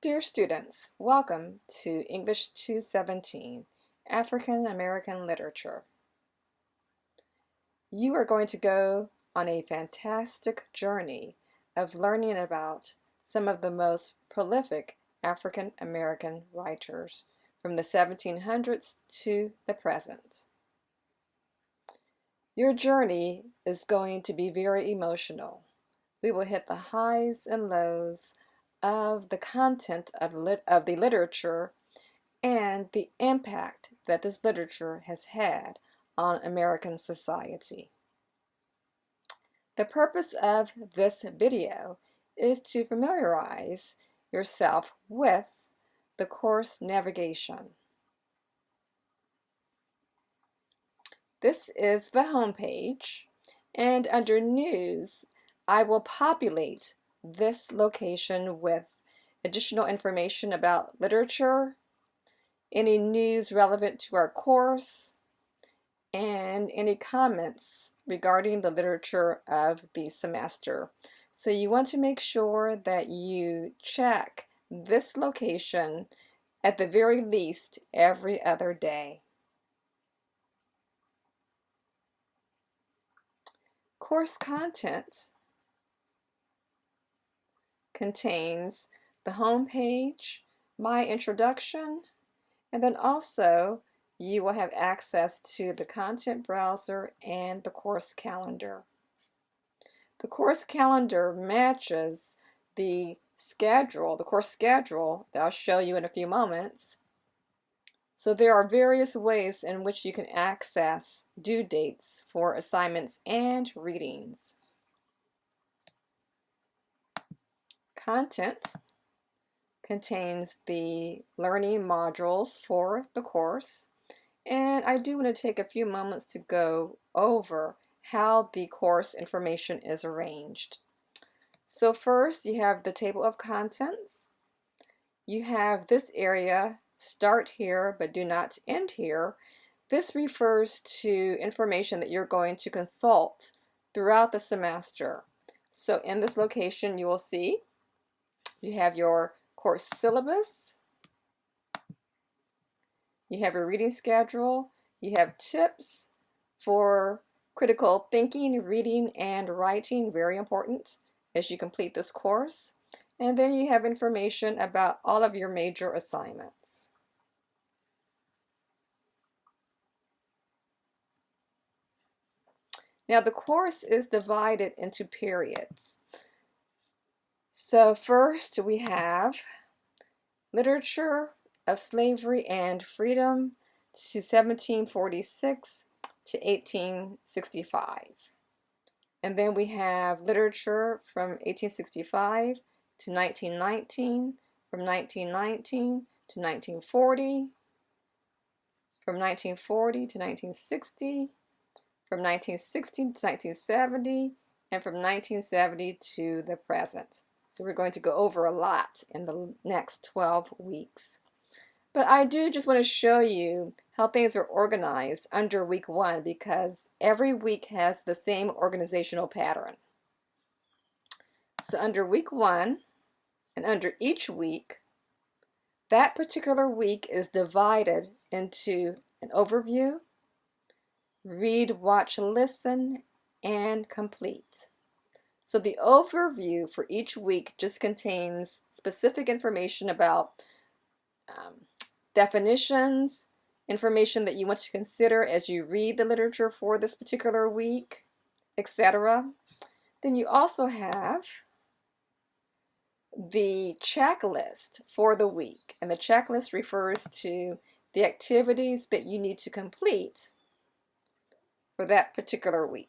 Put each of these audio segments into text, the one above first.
Dear students, welcome to English 217, African American Literature. You are going to go on a fantastic journey of learning about some of the most prolific African American writers from the 1700s to the present. Your journey is going to be very emotional. We will hit the highs and lows of the content of the literature and the impact that this literature has had on American society. The purpose of this video is to familiarize yourself with the course navigation. This is the home page, and under News, I will populate this location with additional information about literature, any news relevant to our course, and any comments regarding the literature of the semester. So you want to make sure that you check this location at the very least every other day. Course content contains the home page, my introduction, and then also you will have access to the content browser and the course calendar. The course calendar matches the course schedule that I'll show you in a few moments. So there are various ways in which you can access due dates for assignments and readings. Content contains the learning modules for the course, and I do want to take a few moments to go over how the course information is arranged. So first you have the table of contents. You have this area, start here but do not end here. This refers to information that you're going to consult throughout the semester. So in this location you will see you have your course syllabus, you have your reading schedule, you have tips for critical thinking, reading, and writing, very important as you complete this course. And then you have information about all of your major assignments. Now the course is divided into periods. So first we have Literature of Slavery and Freedom to 1746 to 1865. And then we have literature from 1865 to 1919, from 1919 to 1940, from 1940 to 1960, from 1960 to 1970, and from 1970 to the present. So we're going to go over a lot in the next 12 weeks. But I do just want to show you how things are organized under week 1 because every week has the same organizational pattern. So under week 1 and under each week, that particular week is divided into an overview, read, watch, listen, and complete. So the overview for each week just contains specific information about definitions, information that you want to consider as you read the literature for this particular week, etc. Then you also have the checklist for the week, and the checklist refers to the activities that you need to complete for that particular week.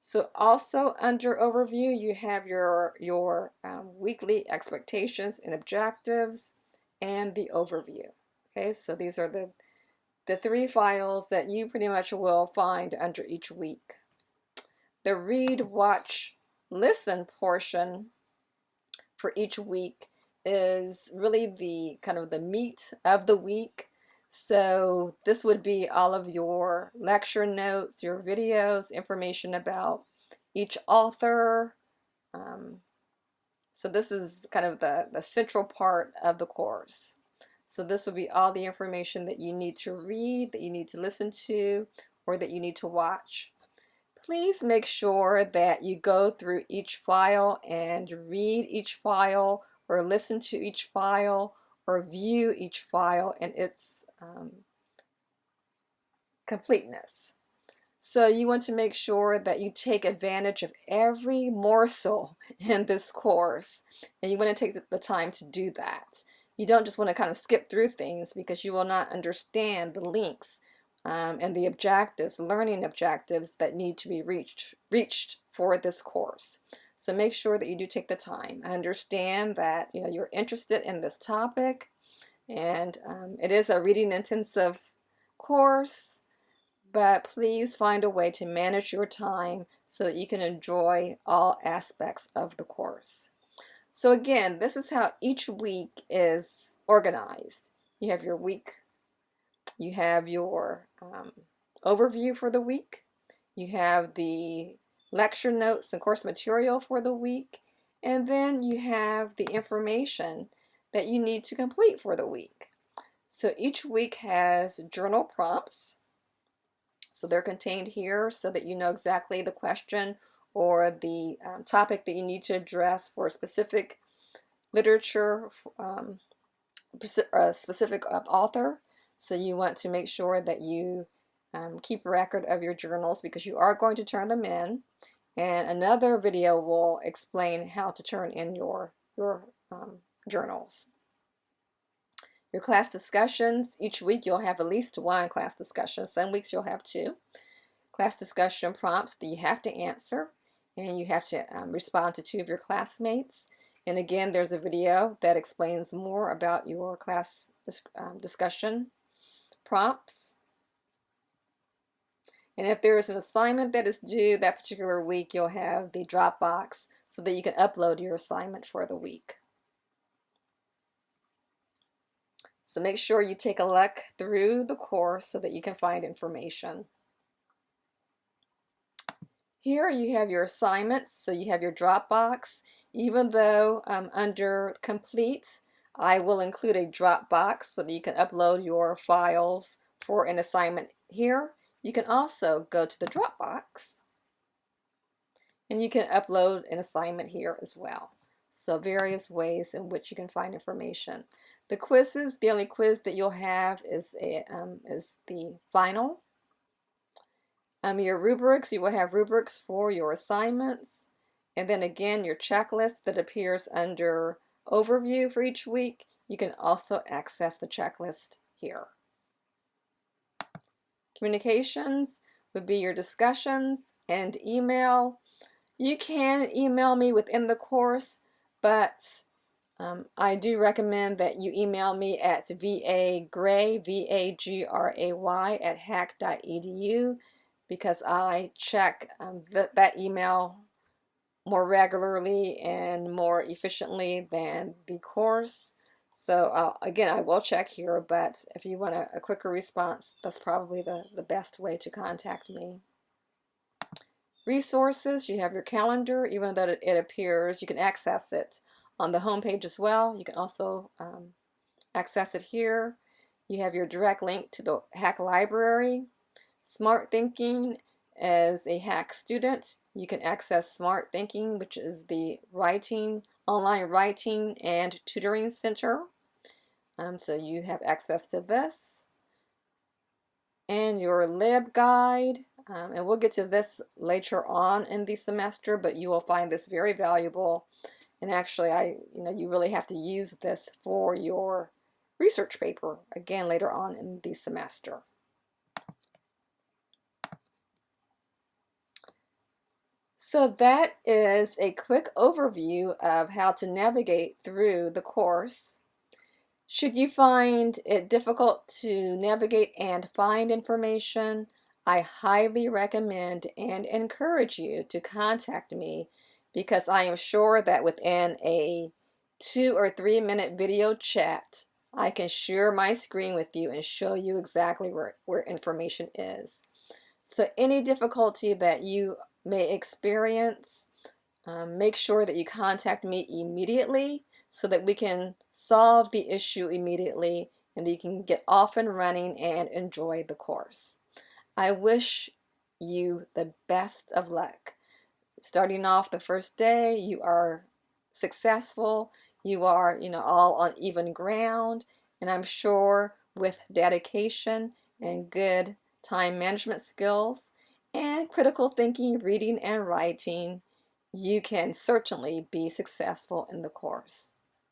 So also under overview, you have your weekly expectations and objectives and the overview. Okay, so these are the 3 files that you pretty much will find under each week. The read, watch, listen portion for each week is really the kind of the meat of the week. So this would be all of your lecture notes, your videos, information about each author. So this is kind of the central part of the course. So this would be all the information that you need to read, that you need to listen to, or that you need to watch. Please make sure that you go through each file and read each file, or listen to each file, or view each file in its completeness. So you want to make sure that you take advantage of every morsel in this course, and you want to take the time to do that. You don't just want to kind of skip through things, because you will not understand the links and the objectives, learning objectives that need to be reached for this course. So make sure that you do take the time. I understand that you're interested in this topic, and it is a reading intensive course, but please find a way to manage your time so that you can enjoy all aspects of the course. So again, this is how each week is organized. You have your week, you have your overview for the week, you have the lecture notes and course material for the week, and then you have the information that you need to complete for the week. So each week has journal prompts. So they're contained here so that you know exactly the question or the topic that you need to address for a specific literature, a specific author. So you want to make sure that you keep record of your journals, because you are going to turn them in. And another video will explain how to turn in your journals. Your class discussions, each week you'll have at least one class discussion. Some weeks you'll have two. Class discussion prompts that you have to answer, and you have to respond to two of your classmates. And again, there's a video that explains more about your class discussion prompts. And if there is an assignment that is due that particular week, you'll have the Dropbox so that you can upload your assignment for the week. So make sure you take a look through the course so that you can find information. Here you have your assignments, so you have your Dropbox. Even though under Complete, I will include a Dropbox so that you can upload your files for an assignment here. You can also go to the Dropbox and you can upload an assignment here as well. So various ways in which you can find information. The quizzes, the only quiz that you'll have is the final. Your rubrics, you will have rubrics for your assignments. And then again, your checklist that appears under overview for each week. You can also access the checklist here. Communications would be your discussions and email. You can email me within the course, but I do recommend that you email me at vagray, V-A-G-R-A-Y, hack.edu, because I check that email more regularly and more efficiently than the course. So again, I will check here, but if you want a quicker response, that's probably the best way to contact me. Resources, you have your calendar. Even though it appears, you can access it on the home page as well. You can also access it here. You have your direct link to the Hack Library. Smart Thinking, as a Hack student, you can access Smart Thinking, which is the online writing and tutoring center. So you have access to this. And your LibGuide, and we'll get to this later on in the semester, but you will find this very valuable. And actually, you really have to use this for your research paper, again, later on in the semester. So that is a quick overview of how to navigate through the course. Should you find it difficult to navigate and find information, I highly recommend and encourage you to contact me, because I am sure that within a 2 or 3 minute video chat, I can share my screen with you and show you exactly where information is. So any difficulty that you may experience, make sure that you contact me immediately so that we can solve the issue immediately and you can get off and running and enjoy the course. I wish you the best of luck. Starting off the first day, you are successful, you are, all on even ground, and I'm sure with dedication and good time management skills and critical thinking, reading and writing, you can certainly be successful in the course.